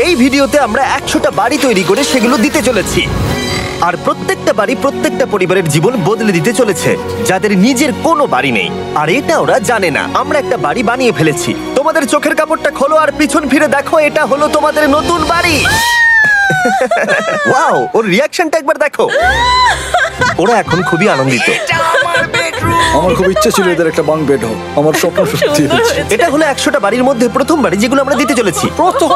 এই ভিডিওতে আমরা 100টা বাড়ি তৈরি করে সেগুলো দিতে চলেছি। আর প্রত্যেকটা বাড়ি প্রত্যেকটা পরিবারের জীবন বদলে দিতে চলেছে, যাদের নিজের কোনো বাড়ি নেই। আর এটা ওরা জানে না। আমরা একটা বাড়ি বানিয়ে ফেলেছি। তোমাদের চোখের কাপড়টা খোলো আর পিছন ফিরে দেখো, এটা হলো তোমাদের নতুন বাড়ি। ওয়াও, ওর রিয়াকশনটা একবার দেখো। ওরা এখন খুবই আনন্দিত। আমার খুব ইচ্ছে ছিল এদের একটা বাঙ্ক বেড হোক, আমার স্বপ্ন সত্যি হয়েছে। এটা হলো 100টা বাড়ির মধ্যে প্রথম বাড়ি যেগুলো আমরা দিতে চলেছি। প্রথম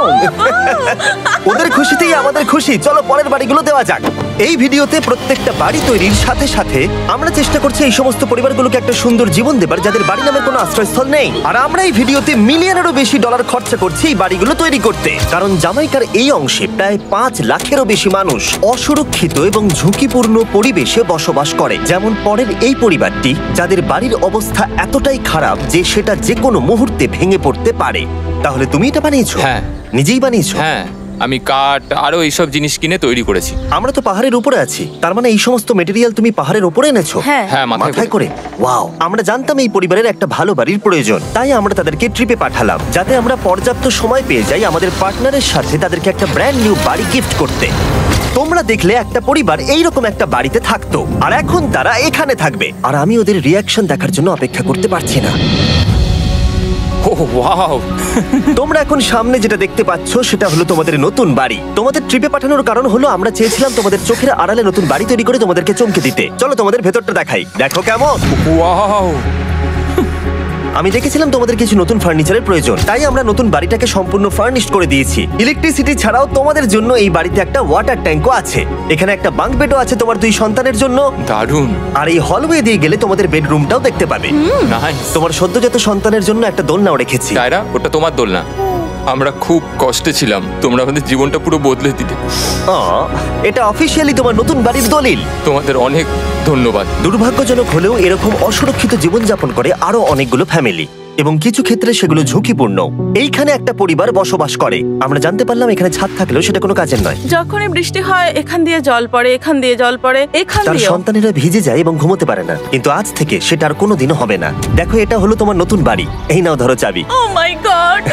ওদের খুশিতেই আমাদের খুশি। চলো পরের বাড়িগুলো দেওয়া যাক। এই ভিডিওতে প্রত্যেকটা বাড়ি তৈরির সাথে সাথে আমরা চেষ্টা করছি এই সমস্ত পরিবারগুলোকে একটা সুন্দর জীবন দেবার, যাদের বাড়ি নামের কোনো আশ্রয়স্থল নেই। আর আমরা এই ভিডিওতে মিলিয়নেরও বেশি ডলার খরচা করছি এই বাড়িগুলো তৈরি করতে, কারণ জামাইকার এই অংশে প্রায় 5 লাখেরও বেশি মানুষ অসুরক্ষিত এবং ঝুঁকিপূর্ণ পরিবেশে বসবাস করে। যেমন পরের এই পরিবারটি, যাদের বাড়ির অবস্থা এতটাই খারাপ যে সেটা যে কোনো মুহূর্তে ভেঙে পড়তে পারে। তাহলে তুমি এটা বানিয়েছো? হ্যাঁ। নিজেই বানিয়েছো? হ্যাঁ, আমি কাঠ আরো এইসব জিনিস কিনে তৈরি করেছি। আমরা তো পাহাড়ের উপরে আছি, তার মানে এই সমস্ত মেটেরিয়াল তুমি পাহাড়ের উপরে এনেছো? হ্যাঁ। হ্যাঁ, মাথায় করে। ওয়াও, আমরা জানতাম এই পরিবারের একটা ভালো বাড়ির প্রয়োজন, তাই আমরা তাদেরকে ট্রিপে পাঠালাম, যাতে আমরা পর্যাপ্ত সময় পেয়ে যাই আমাদের পার্টনারের সাথে তাদেরকে একটা ব্র্যান্ড নিউ বাড়ি গিফট করতে। তোমরা দেখলে একটা পরিবার এইরকম একটা বাড়িতে থাকতো, আর এখন তারা এখানে থাকবে। আর আমি ওদের রিয়াকশন দেখার জন্য অপেক্ষা করতে পারছি না। ও ওয়াও! তোমরা এখন সামনে যেটা দেখতে পাচ্ছ সেটা হলো তোমাদের নতুন বাড়ি। তোমাদের ট্রিপে পাঠানোর কারণ হলো আমরা চেয়েছিলাম তোমাদের চোখের আড়ালে নতুন বাড়ি তৈরি করে তোমাদেরকে চমকে দিতে। চলো তোমাদের ভেতরটা দেখাই, দেখো কেমন। ওয়াও! আমি দেখেছিলাম তোমাদের কিছু নতুন ফার্নিচারের প্রয়োজন, তাই আমরা নতুন বাড়িটাকে সম্পূর্ণ ফার্নিশড করে দিয়েছি। ইলেকট্রিসিটি ছাড়াও তোমাদের জন্য এই বাড়িতে একটা ওয়াটার ট্যাঙ্কও আছে। এখানে একটা বাঙ্ক বেডও আছে তোমার 2 সন্তানের জন্য। দারুণ! আর এই হলওয়ে দিয়ে গেলে তোমাদের বেডরুমটাও দেখতে পাবে। নাইস! তোমার সদ্যজাত সন্তানের জন্য একটা দোলনাও রেখেছি। টায়রা, ওটা তোমার দোলনা। আমরা খুব কষ্টে ছিলাম, তোমরা আমাদের জীবনটা পুরো বদলে দিলে। এটা অফিসিয়ালি তোমার নতুন বাড়ির দলিল। তোমাদের অনেক ধন্যবাদ। দুর্ভাগ্যজনক হলেও এরকম অসুরক্ষিত জীবনযাপন করে আরো অনেকগুলো ফ্যামিলি, এবং কিছু ক্ষেত্রে সেগুলো ঝুঁকিপূর্ণ। এইখানে একটা পরিবার বসবাস করে। আমরা জানতে পারলাম এখানে ছাদ থাকলেও সেটা কোনো কাজের নয়। যখনই বৃষ্টি হয় এখান দিয়ে জল পড়ে, এখান দিয়ে জল পড়ে, এখান তার দিয়ে। সন্তানেরা ভিজে যায় এবং ঘুমোতে পারে না, কিন্তু আজ থেকে সেটা আর কোনোদিনও হবে না। দেখো, এটা হলো তোমার নতুন বাড়ি। এই নাও, ধরো চাবি। ও মাই গড!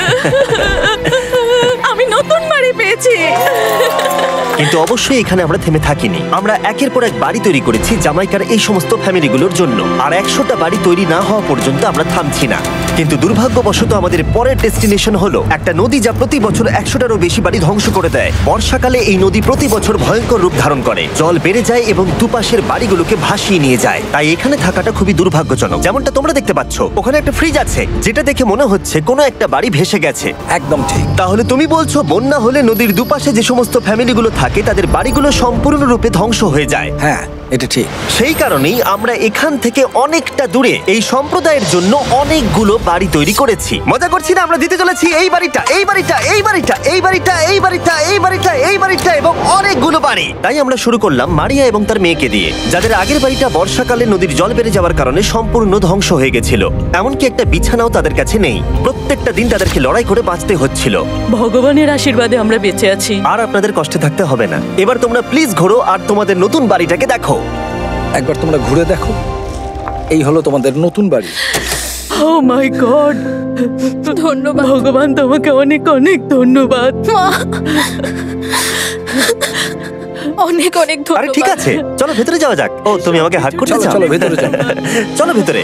আমি নতুন বাড়ি পেয়েছি। কিন্তু অবশ্যই এখানে আমরা থেমে থাকিনি। আমরা একের পর এক বাড়ি তৈরি করেছি জামাইকার এই সমস্ত ফ্যামিলিগুলোর জন্য। আর 100টা বাড়ি তৈরি না হওয়া পর্যন্ত আমরা থামছি না। কিন্তু দুর্ভাগ্যবশত আমাদের পরের ডেস্টিনেশন হলো একটা নদী, যা প্রতি বছর 100টারও বেশি বাড়ি ধ্বংস করে দেয়। বর্ষাকালে এই নদী প্রতি বছর ভয়ঙ্কর রূপ ধারণ করে, জল বেড়ে যায় এবং দুপাশের বাড়িগুলোকে ভাসিয়ে নিয়ে যায়। তাই এখানে থাকাটা খুবই দুর্ভাগ্যজনক। যেমনটা তোমরা দেখতে পাচ্ছ, ওখানে একটা ফ্রিজ আছে, যেটা দেখে মনে হচ্ছে কোনো একটা বাড়ি ভেসে গেছে। একদম ঠিক। তাহলে তুমি বলছো বন্যা হলে নদীর দুপাশে যে সমস্ত ফ্যামিলিগুলো থাকে তাদের বাড়িগুলো সম্পূর্ণরূপে ধ্বংস হয়ে যায়। হ্যাঁ, এটা ঠিক। সেই কারণেই আমরা এখান থেকে অনেকটা দূরে এই সম্প্রদায়ের জন্য অনেকগুলো বাড়ি তৈরি করেছি। মজা করছি না? আমরা দিতে চলেছি এই বাড়িটা, এই বাড়িটা, এই বাড়িটা, এই বাড়িটা, এই বাড়িটা, এই বাড়িটা, এই বাড়িটা এবং অনেকগুলো বাড়ি। তাই আমরা শুরু করলাম মারিয়া এবং তার মেয়েকে দিয়ে, যাদের আগের বাড়িটা বর্ষাকালে নদীর জল বেড়ে যাওয়ার কারণে সম্পূর্ণ ধ্বংস হয়ে গেছিল। এমনকি একটা বিছানাও তাদের কাছে নেই। প্রত্যেকটা দিন তাদেরকে লড়াই করে বাঁচতে হচ্ছিল। ভগবানের আশীর্বাদে আমরা বেঁচে আছি। আর আপনাদের কষ্টে থাকতে হবে না। এবার তোমরা প্লিজ ঘোরো আর তোমাদের নতুন বাড়িটাকে দেখো। একবার তোমরা ঘুরে দেখো, এই হলো তোমাদের নতুন বাড়ি। ও মাই গড! ধন্যবাদ ভগবান, তোমাকে অনেক অনেক ধন্যবাদ। অনেক অনেক ধন্যবাদ। আরে ঠিক আছে, চলো ভেতরে যাওয়া যাক। ও, তুমি আমাকে হাত করতে চলো, চাও? চলো ভেতরে যাও। চলো ভেতরে।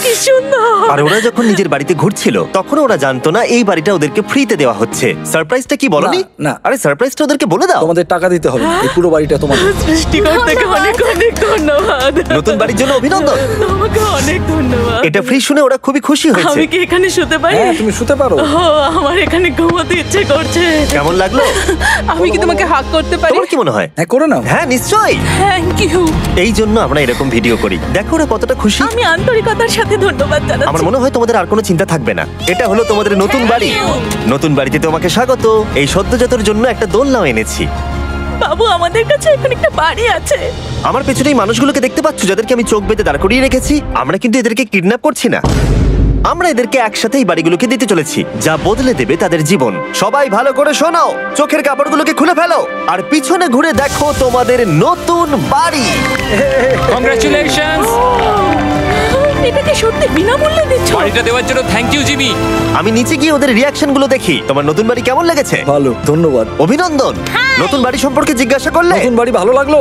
কি সুন্দর! আর ওরা যখন নিজের বাড়িতে ঘুরছিল তখন ওরা জানতো না এই বাড়িটা ওদেরকে ফ্রিতে দেওয়া হচ্ছে। সারপ্রাইজটা কি বলনি? না। আরে সারপ্রাইজটা ওদেরকে বলে দাও। তোমাদের টাকা দিতে হবে, এই পুরো বাড়িটা তোমাদের। সৃষ্টিকর্তাকে অনেক অনেক ধন্যবাদ। নতুন বাড়ির জন্য অভিনন্দন। তোমাকে অনেক ধন্যবাদ। এটা ফ্রি শুনে ওরা খুবই খুশি হয়েছে। আমি কি এখানে শুতে পারি? হ্যাঁ, তুমি শুতে পারো। ও, আমার এখানে ঘুমোতে ইচ্ছে করছে। কেমন লাগলো? আমি কি তোমাকে হাগ করতে পারি? তোমার কি মনে হয়? হ্যাঁ, করে নাও। হ্যাঁ, নিশ্চয়ই। Thank you. এই জন্য আমরা এরকম ভিডিও করি। দেখো ওরা কতটা খুশি। আমি আন্তরিকতার সাথে ধন্যবাদ জানাচ্ছি। আমার মনে হয় তোমাদের আর কোনো চিন্তা থাকবে না। এটা হলো তোমাদের নতুন বাড়ি। নতুন বাড়িতে তোমাকে স্বাগত। এই সদ্যজাতর জন্য একটা দোলনাও এনেছি। বাবু, আমাদের কাছে এখন একটা বাড়ি আছে। আমার পেছনে এই মানুষগুলোকে দেখতে পাচ্ছ, যাদেরকে আমি চোখ বেঁধে দাঁড় করিয়ে রেখেছি? আমরা কিন্তু এদেরকে কিডন্যাপ করছি না। আমরা এদেরকে একসাথে এই বাড়িগুলোকে দিতে চলেছি, যা বদলে দেবে তাদের জীবন। সবাই ভালো করে শোনো, চোখের কাপড়গুলোকে খুলে ফেলো আর পিছনে ঘুরে দেখো তোমাদের নতুন বাড়ি। কংগ্রাচুলেশনস! এটাকে সত্যি বিনামূল্যে দিচ্ছ? বাড়িটা দেওয়ার জন্য থ্যাংক ইউ জিমি। আমি নিচে গিয়ে ওদের রিয়াকশন গুলো দেখি। তোমার নতুন বাড়ি কেমন লেগেছে? ভালো, ধন্যবাদ। অভিনন্দন। নতুন বাড়ি সম্পর্কে জিজ্ঞাসা করলে? নতুন বাড়ি ভালো লাগলো?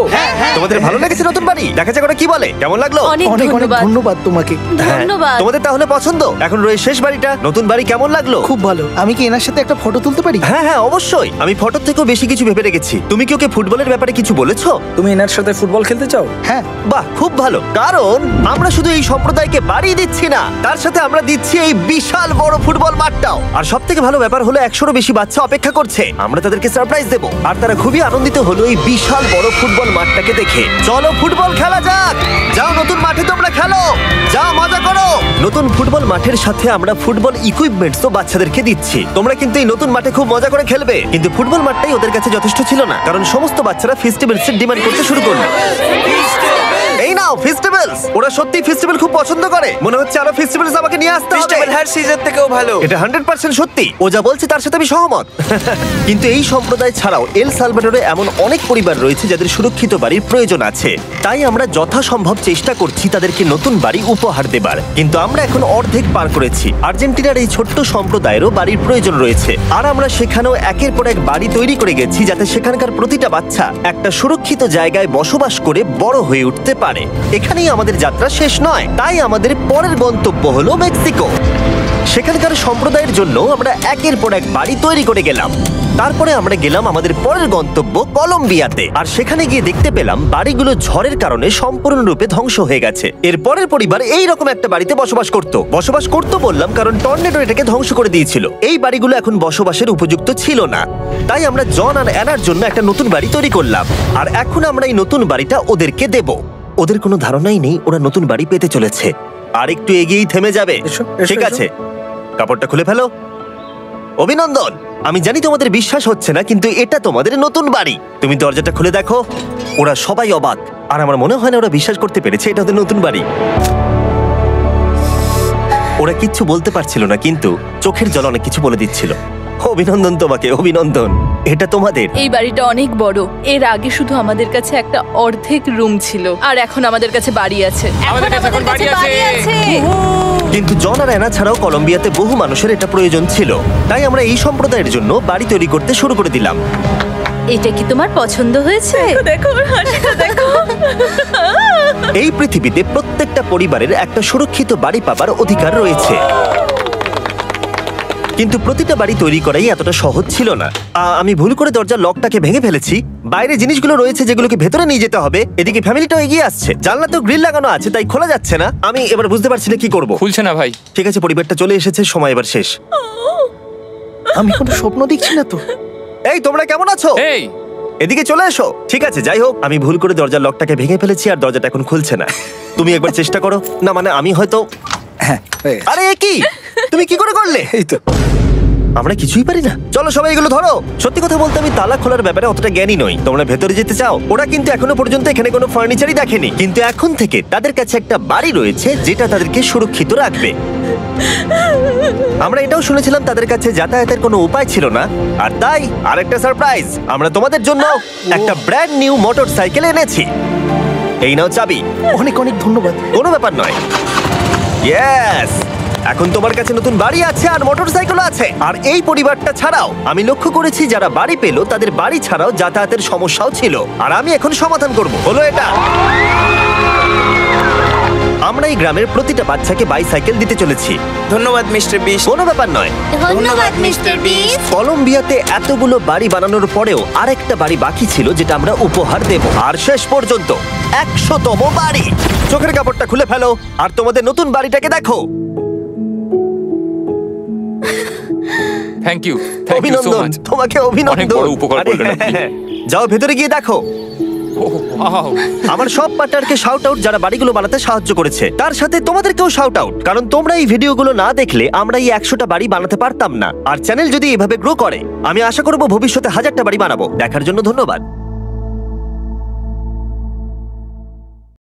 তোমাদের ভালো লেগেছে নতুন বাড়ি? দেখা যাক ওরা কি বলে। কেমন লাগলো? অনেক অনেক অনেক ধন্যবাদ। ধন্যবাদ তোমাকে। হ্যাঁ, ধন্যবাদ। তোমাদের তাহলে পছন্দ? এখন রয়েছে শেষ বাড়িটা। নতুন বাড়ি কেমন লাগলো? খুব ভালো। আমি কি এনার সাথে একটা ফটো তুলতে পারি? হ্যাঁ হ্যাঁ অবশ্যই। আমি ফটোর থেকেও বেশি কিছু ভেবে রেখেছি। তুমি কি ওকে ফুটবলের ব্যাপারে কিছু বলেছো? তুমি এনার সাথে ফুটবল খেলতে চাও? হ্যাঁ। বাহ, খুব ভালো। কারণ আমরা শুধু এই সম্প্রদায়কে বাড়ি দিচ্ছি না, তার সাথে আমরা দিচ্ছি এই বিশাল বড় ফুটবল মাঠটাও। আর সব থেকে ভালো ব্যাপার হলো 100-রও বেশি বাচ্চা অপেক্ষা করছে। আমরা তাদেরকে সারপ্রাইজ দেবো। আর তারা খুবই আনন্দিত হলো এই বিশাল বড় ফুটবল মাঠটাকে দেখে। চলো ফুটবল খেলা যাক। যাও নতুন মাঠে তোমরা খেলো, যাও মজা করো। নতুন ফুটবল মাঠের সাথে আমরা ফুটবল ইকুইপমেন্টসও বাচ্চাদেরকে দিচ্ছি। তোমরা কিন্তু এই নতুন মাঠে খুব মজা করে খেলবে। কিন্তু ফুটবল মাঠটাই ওদের কাছে যথেষ্ট ছিল না, কারণ সমস্ত বাচ্চারা ফেস্টিভ্যালস এর ডিমান্ড করতে শুরু করলো। এই নাও ফেস্টিভ্যালস। ওরা সত্যি ফেস্টিভ্যাল খুব পছন্দ করে। মনে হচ্ছে আরো ফেস্টিভ্যালস আমাকে নিয়ে আসতে হবে। হ্যার সিজন থেকেও ভালো। এটা 100% সত্যি। ও যা বলছে তার সাথে আমি সহমত। কিন্তু এই সম্প্রদায় ছাড়াও এল সালভাডোরে এমন অনেক পরিবার রয়েছে যাদের সুরক্ষিত বাড়ির প্রয়োজন আছে। তাই আমরা যথাসম্ভব চেষ্টা করছি তাদেরকে নতুন বাড়ি উপহার দেবার। কিন্তু আমরা এখন অর্ধেক পার করেছি। আর্জেন্টিনার এই ছোট্ট সম্প্রদায়েরও বাড়ির প্রয়োজন রয়েছে। আর আমরা সেখানেও একের পর এক বাড়ি তৈরি করে গেছি, যাতে সেখানকার প্রতিটা বাচ্চা একটা সুরক্ষিত জায়গায় বসবাস করে বড় হয়ে উঠতে পারে। এখানেই আমাদের যাত্রা শেষ নয়। তাই আমাদের পরের গন্তব্য হলো মেক্সিকো। সেখানকার সম্প্রদায়ের জন্য আমরা একের পর এক বাড়ি তৈরি করে গেলাম। তারপরে আমরা গেলাম আমাদের পরের গন্তব্য কলম্বিয়াতে। আর সেখানে গিয়ে দেখতে পেলাম বাড়িগুলো ঝড়ের কারণে সম্পূর্ণরূপে ধ্বংস হয়ে গেছে। এর পরের পরিবার এই রকম একটা বাড়িতে বসবাস করত বললাম কারণ টর্নেডো এটাকে ধ্বংস করে দিয়েছিল। এই বাড়িগুলো এখন বসবাসের উপযুক্ত ছিল না। তাই আমরা জন আর অ্যানার জন্য একটা নতুন বাড়ি তৈরি করলাম। আর এখন আমরা এই নতুন বাড়িটা ওদেরকে দেব। ওদের কোনো ধারণাই নেই ওরা নতুন বাড়ি পেতে চলেছে। আর একটু এগিয়েই থেমে যাবে। এসো, এসো, ঠিক এসো। আছে, কাপড়টা খুলে ফেলো। অভিনন্দন। আমি জানি তোমাদের বিশ্বাস হচ্ছে না, কিন্তু এটা তোমাদের নতুন বাড়ি। তুমি দরজাটা খুলে দেখো। ওরা সবাই অবাক। আর আমার মনে হয় না ওরা বিশ্বাস করতে পেরেছে এটা ওদের নতুন বাড়ি। ওরা কিচ্ছু বলতে পারছিল না, কিন্তু চোখের জল অনেক কিছু বলে দিচ্ছিল। অভিনন্দন তোমাকে, অভিনন্দন। এটা তোমাদের। এই বাড়িটা অনেক বড়। এর আগে শুধু আমাদের কাছে একটা অর্ধেক রুম ছিল, আর এখন আমাদের কাছে বাড়ি আছে। আমাদের কাছে এখন বাড়ি আছে। কিন্তু জন আর অ্যানা ছাড়াও কলম্বিয়াতে বহু মানুষের এটা প্রয়োজন ছিল। তাই আমরা এই সম্প্রদায়ের জন্য বাড়ি তৈরি করতে শুরু করে দিলাম। এটা কি তোমার পছন্দ হয়েছে? দেখো ওর হাসিটা দেখো। এই পৃথিবীতে প্রত্যেকটা পরিবারের একটা সুরক্ষিত বাড়ি পাবার অধিকার রয়েছে। কিন্তু প্রতিটা বাড়ি তৈরি করাই এতটা সহজ ছিল না। আমি ভুল করে দরজার লকটাকে ভেঙে ফেলেছি। বাইরে জিনিসগুলো রয়েছে যেগুলোকে ভেতরে নিয়ে যেতে হবে। এদিকে ফ্যামিলিটাও এগিয়ে আসছে। জানলাতেও গ্রিল লাগানো আছে, তাই খোলা যাচ্ছে না। আমি এবার বুঝতে পারছি না কি করব। খুলছে না ভাই। ঠিক আছে, পরিবারটা চলে এসেছে, সময় এবার শেষ। আমি কোনো স্বপ্ন দেখছি না তো। এই তোমরা কেমন আছো? এই এদিকে চলে এসো। ঠিক আছে, যাই হোক, আমি ভুল করে দরজার লকটাকে ভেঙে ফেলেছি আর দরজাটা এখন খুলছে না। তুমি একবার চেষ্টা করো না। মানে আমি হয়তো। হ্যাঁ, হয়ে গেছে। আরে এ কি? তুমি কি করে করলে? এই তো। আমরা কিছুই পারি না। চলো সবাই এগুলো ধরো। সত্যি কথা বলতে আমি তালা খোলার ব্যাপারে অতটা জ্ঞানী নই। তোমরা ভেতরে যেতে চাও? ওরা কিন্তু এখনো পর্যন্ত এখানে কোনো ফার্নিচারই দেখেনি, কিন্তু এখন থেকে তাদের কাছে একটা বাড়ি রয়েছে যেটা তাদেরকে সুরক্ষিত রাখবে। আমরা এটাও শুনেছিলাম তাদের কাছে যাতায়াতের কোনো উপায় ছিল না, আর তাই আরেকটা সারপ্রাইজ। আমরা তোমাদের জন্য একটা ব্র্যান্ড নিউ মোটরসাইকেল এনেছি। এই নাও চাবি। অনেক অনেক ধন্যবাদ। কোনো ব্যাপার নয়। ইয়েস, এখন তোমার কাছে নতুন বাড়ি আছে আর মোটরসাইকেল আছে। আর এই পরিবারটা ছাড়াও আমি লক্ষ্য করেছি যারা বাড়ি পেল তাদের বাড়ি ছাড়াও যাতায়াতের সমস্যাও ছিল, আর আমি এখন সমাধান করব। হলো এটা। আমরা এই গ্রামের প্রতিটা বাচ্চাকে বাইসাইকেল দিতে চলেছি। ধন্যবাদ মিস্টার বিশ। কোনো ব্যাপার নয়। ধন্যবাদ মিস্টার বিস্ট। কলম্বিয়াতে এতগুলো বাড়ি বানানোর পরেও আরেকটা বাড়ি বাকি ছিল যেটা আমরা উপহার দেব। আর শেষ পর্যন্ত 100তম বাড়ি। চোখের কাপড়টা খুলে ফেলো আর তোমাদের নতুন বাড়িটাকে দেখো। থ্যাংক ইউ সো অভিনন্দন মাচ। তোমাকে, অনেক অভিনন্দন। বড় উপকার আরে, করলেন আপনি। যাও ভেতরে গিয়ে দেখো। ওয়াও, আমার সব পার্টনারকে শাউট আউট যারা বাড়িগুলো বানাতে সাহায্য করেছে। তার সাথে তোমাদেরকেও শাউট আউট, কারণ তোমরা এই ভিডিওগুলো না দেখলে আমরা এই 100টা বাড়ি বানাতে পারতাম না। আর চ্যানেল যদি এভাবে গ্রো করে, আমি আশা করব ভবিষ্যতে 1000টা বাড়ি বানাবো। দেখার জন্য ধন্যবাদ।